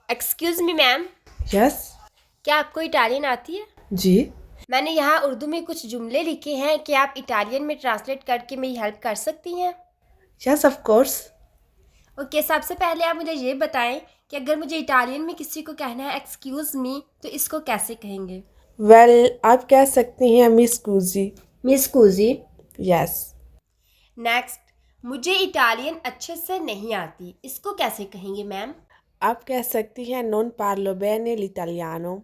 Excuse me ma'am, yes. क्या आपको Italian आती है? जी। मैंने यहाँ उर्दू में कुछ जुमले लिखे हैं कि आप इटालियन में ट्रांसलेट करके मेरी हेल्प कर सकती हैं? Yes of course. ओके, सबसे पहले आप मुझे ये बताएं कि अगर मुझे इटालियन में किसी को कहना है एक्सक्यूज़ मी तो इसको कैसे कहेंगे? वेल आप कह सकती हैं मिस कूजी। मी स्कूज़ी। यस। नेक्स्ट, मुझे इटालियन अच्छे से नहीं आती, इसको कैसे कहेंगे मैम? आप कह सकती हैं नॉन पार्लो बेने l'italiano।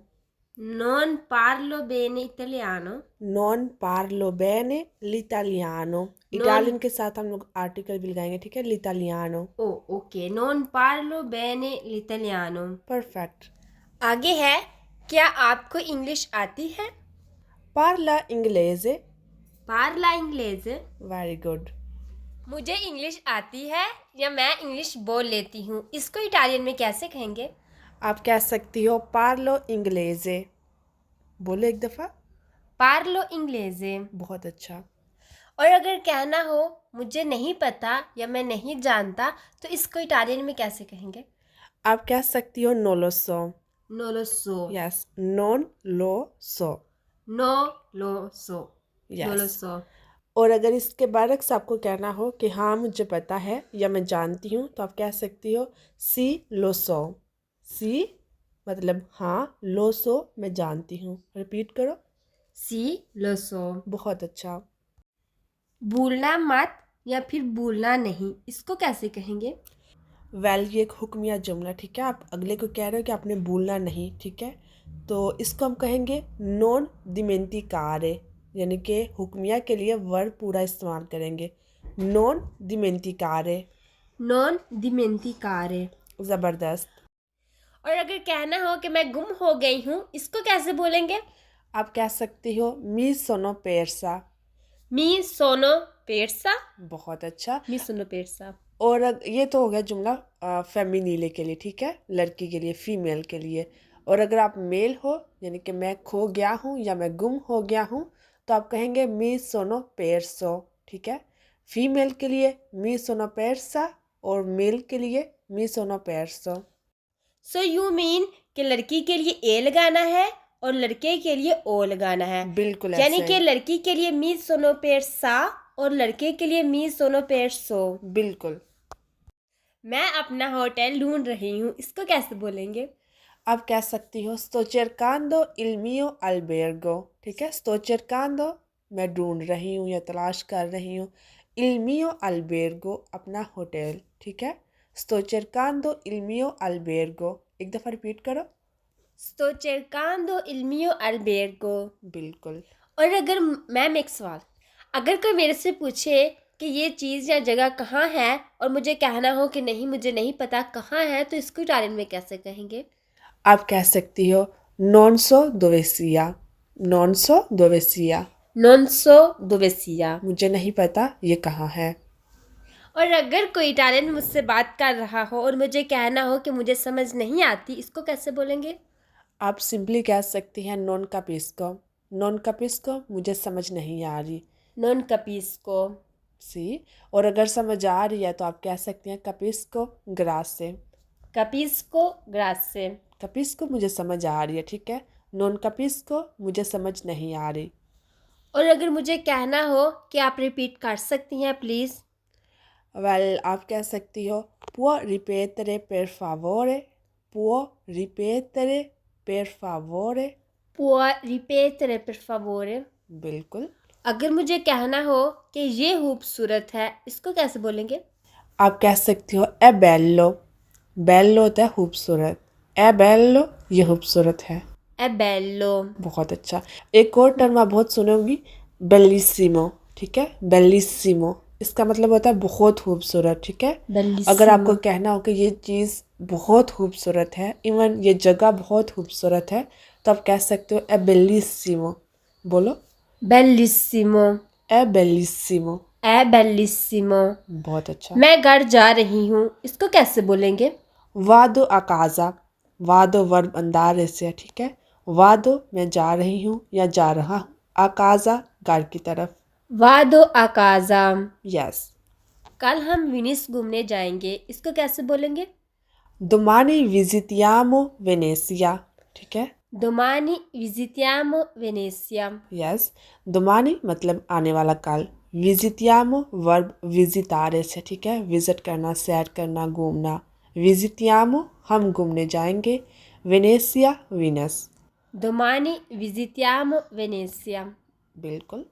नॉन पार्लो बेने इटालियानो। नॉन पार्लो बेने l'italiano। नॉन इटालियन के साथ हम लोग आर्टिकल भी लगाएंगे, ठीक है, l'italiano। ओ ओके, नॉन पार्लो बेने l'italiano। परफेक्ट। आगे है, क्या आपको इंग्लिश आती है? पार्ला इंग्लेसे। पार्ला इंग्लेज़। Very good. मुझे इंग्लिश आती है या मैं इंग्लिश बोल लेती हूँ, इसको इटालियन में कैसे कहेंगे? आप कह सकती हो पार्लो इंग्लेसे। बोलो एक दफ़ा। पार्लो इंग्लेज़े। बहुत अच्छा। और अगर कहना हो मुझे नहीं पता या मैं नहीं जानता तो इसको इटालियन में कैसे कहेंगे? आप कह सकती हो non lo so। नो लो सो। Yes, non lo so। नो लो सो। नो लो यस। सो। और अगर इसके बरक्स आपको कहना हो कि हाँ मुझे पता है या मैं जानती हूँ, तो आप कह सकती हो सी लो सो। सी मतलब हाँ, लो सो मैं जानती हूँ। रिपीट करो। सी लो सो। बहुत अच्छा। भूलना मत या फिर भूलना नहीं, इसको कैसे कहेंगे? वेल ये एक हुक्मिया जुमला, ठीक है। आप अगले को कह रहे हो कि आपने भूलना नहीं, ठीक है। तो इसको हम कहेंगे नॉन दिमेंटिकारे, यानी कि हुक्मिया के लिए वर्ब पूरा इस्तेमाल करेंगे। नॉन दिमेंटिकारे। नॉन दिमेंटिकारे। ज़बरदस्त। और अगर कहना हो कि मैं गुम हो गई हूँ, इसको कैसे बोलेंगे? आप कह सकती हो मी सोनो पेरसा। मी सोनो पेरसा। बहुत अच्छा। मी सोनो पेरसा। और ये तो हो गया जुमला फेमिनीले के लिए, ठीक है, लड़की के लिए, फीमेल के लिए। और अगर आप मेल हो, यानी कि मैं खो गया हूँ या मैं गुम हो गया हूँ, तो आप कहेंगे मी सोनो पेरसो, ठीक है। फीमेल के लिए मी सोनो पेरसा और मेल के लिए मी सोनो पेरसो। सो यू मीन कि लड़की के लिए ए लगाना है और लड़के के लिए ओ लगाना है, बिल्कुल यानी ऐसे कि ही। लड़की के लिए मी सोनो पेरसा और लड़के के लिए मी सोनो पेरसो। बिल्कुल। मैं अपना होटल ढूंढ रही हूँ, इसको कैसे बोलेंगे? आप कह सकती हो sto cercando il mio albergo, ठीक है। sto cercando मैं ढूंढ रही हूँ या तलाश कर रही हूँ। il mio albergo अपना होटल, ठीक है। sto cercando il mio albergo एक दफ़ा रिपीट करो। sto cercando il mio albergo। बिल्कुल। और अगर मैम एक सवाल, अगर कोई मेरे से पूछे कि ये चीज़ या जगह कहाँ है और मुझे कहना हो कि नहीं मुझे नहीं पता कहाँ है, तो इसको इटालियन में कैसे कहेंगे? आप कह सकती हो non so dove sia। non so dove sia। non so dove sia। मुझे नहीं पता ये कहाँ है। और अगर कोई इटालियन मुझसे बात कर रहा हो और मुझे कहना हो कि मुझे समझ नहीं आती, इसको कैसे बोलेंगे? आप सिंपली कह सकती हैं non capisco। non capisco मुझे समझ नहीं आ रही। non capisco। सी। और अगर समझ आ रही है तो आप कह सकते हैं कपिस्को ग्रासे। capisco grazie। कपिस्को मुझे समझ आ रही है, ठीक है। नॉन कपिस्को मुझे समझ नहीं आ रही। और अगर मुझे कहना हो कि आप रिपीट कर सकती हैं प्लीज़? वेल आप कह सकती हो può ripetere per favore। può ripetere per favore। può ripetere per favore। बिल्कुल। अगर मुझे कहना हो कि ये खूबसूरत है, इसको कैसे बोलेंगे? आप कह सकती हो ए बेल्लो। बेल्लो होता है खूबसूरत। ए बेल्लो ये खूबसूरत है। è bello। बहुत अच्छा। एक और टर्म आप बहुत सुने होंगी, बेलिसिमो, ठीक है। बेलिसिमो इसका मतलब होता है बहुत खूबसूरत, ठीक है। अगर आपको bellissimo। कहना हो कि ये चीज़ बहुत खूबसूरत है, इवन ये जगह बहुत खूबसूरत है, तो आप कह सकते हो ए बेलिसिमो। बोलो। bellissimo। ए बेलिसिमो। è bellissimo। बहुत अच्छा। मैं घर जा रही हूँ, इसको कैसे बोलेंगे? वादो अकाजा। वादो वर्ब अंदाज से है, ठीक है। वादो मैं जा रही हूँ या जा रहा हूँ। अकाजा घर की तरफ। vado a casa। यस। कल हम विनिस घूमने जाएंगे, इसको कैसे बोलेंगे? domani visitiamo Venezia, ठीक है। domani visitiamo Venezia. Yes, domani मतलब आने वाला काल, visitiamo वर्ब visitare से, ठीक है, विजिट करना, सैर करना, घूमना। visitiamo हम घूमने जाएंगे, Venezia Venus. domani visitiamo Venezia. बिल्कुल।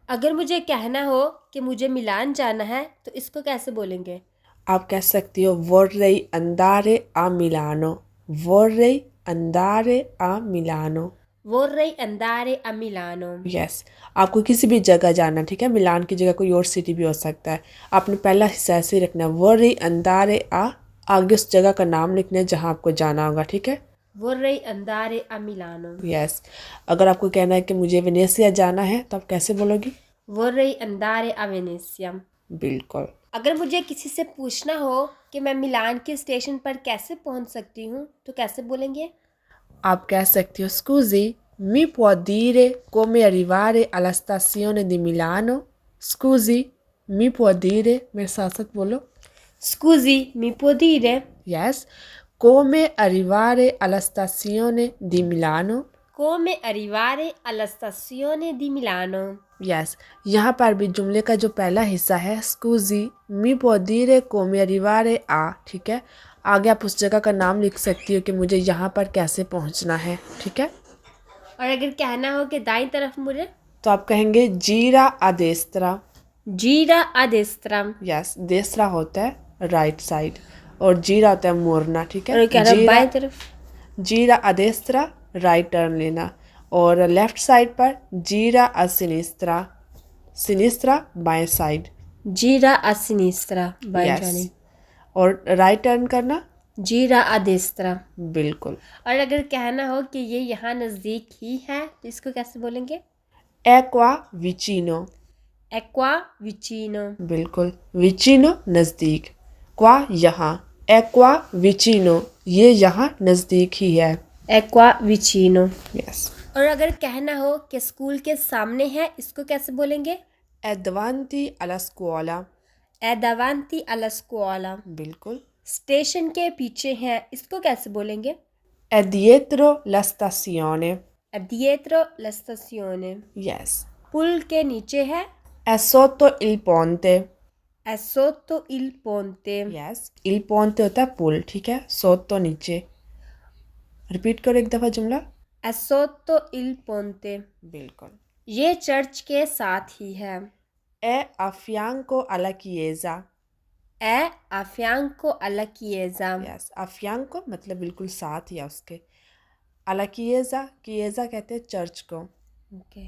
अगर मुझे कहना हो कि मुझे मिलान जाना है तो इसको कैसे बोलेंगे? आप कह सकती हो vorrei andare a Milano, vorrei andare a Milano। vorrei andare a Milano. Yes, आपको किसी भी जगह जाना, ठीक है, मिलान की जगह कोई और सिटी भी हो सकता है। आपने पहला हिस्सा ऐसे ही रखना है, vorrei andare a, आगे उस जगह का नाम लिखना है जहाँ आपको जाना होगा, ठीक है। vorrei andare a Milano. Yes, अगर आपको कहना है कि मुझे वेनेसिया जाना है तो आप कैसे बोलोगी? vorrei andare a Venezia. बिल्कुल। अगर मुझे किसी से पूछना हो कि मैं मिलान के स्टेशन पर कैसे पहुंच सकती हूँ तो कैसे बोलेंगे? आप कह सकती हो scusi, mi può dire come arrivare alla stazione di Milano? Scusi, mi può dire, मेरे साथ साथ बोलो। scusi, mi può dire? Yes, come arrivare alla stazione di Milano? come arrivare alla stazione di Milano. Yes, यहाँ पर भी जुमले का जो पहला हिस्सा है scusi, mi può dire come arrivare a, ठीक है, आगे आप उस जगह का नाम लिख सकती हो कि मुझे यहाँ पर कैसे पहुँचना है, ठीक है। और अगर कहना हो कि दाईं तरफ मुड़े तो आप कहेंगे gira a destra। gira a destra. Yes, destra होता है राइट साइड और जीरा होता है मोड़ना, ठीक है। और कहना बाएं तरफ जीरा a destra राइट टर्न लेना, और लेफ्ट साइड पर जीरा a sinistra, sinistra बाएं साइड। gira a sinistra बाएं यस, जाने और राइट टर्न करना gira a destra. बिल्कुल। और अगर कहना हो कि ये यहाँ नज़दीक ही है तो इसको कैसे बोलेंगे? è qua vicino। è qua vicino. बिल्कुल, vicino नज़दीक, qua यहाँ, è qua vicino ये यहाँ नज़दीक ही है। è qua vicino. यस, और अगर कहना हो कि स्कूल के सामने है इसको कैसे बोलेंगे? è davanti alla scuola। è davanti alla scuola. बिल्कुल। स्टेशन के पीछे है इसको कैसे बोलेंगे? è dietro la stazione। è dietro la stazione. Yes, पुल के नीचे है è sotto il ponte। è sotto il ponte. Yes, il ponte होता है पुल, ठीक है, sotto नीचे। रिपीट करो एक दफ़ा जुमला। è sotto il ponte. बिल्कुल। ये चर्च के साथ ही है è a fianco alla chiesa। è a fianco alla chiesa. Yes, a fianco मतलब बिल्कुल साथ या उसके। alla chiesa, chiesa कहते हैं चर्च को। Okay.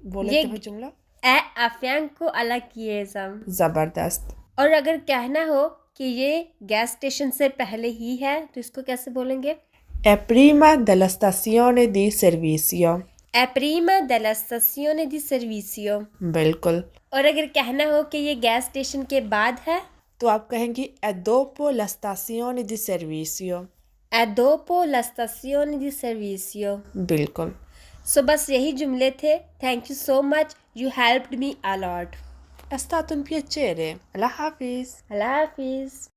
बोले ये तो जुमला। è a fianco alla chiesa. ज़बरदस्त। और अगर कहना हो कि ये गैस स्टेशन से पहले ही है तो इसको कैसे बोलेंगे? è prima della stazione di servizio। è prima della stazione di servizio. बिल्कुल। और अगर कहना हो कि ये गैस स्टेशन के बाद है तो आप कहेंगी è dopo la stazione di servizio। è dopo la stazione di servizio. बिल्कुल। सो बस यही जुमले थे. Thank you so much. You helped me a lot. È stato un piacere. Allah Hafiz. अल्लाह हाफिज़.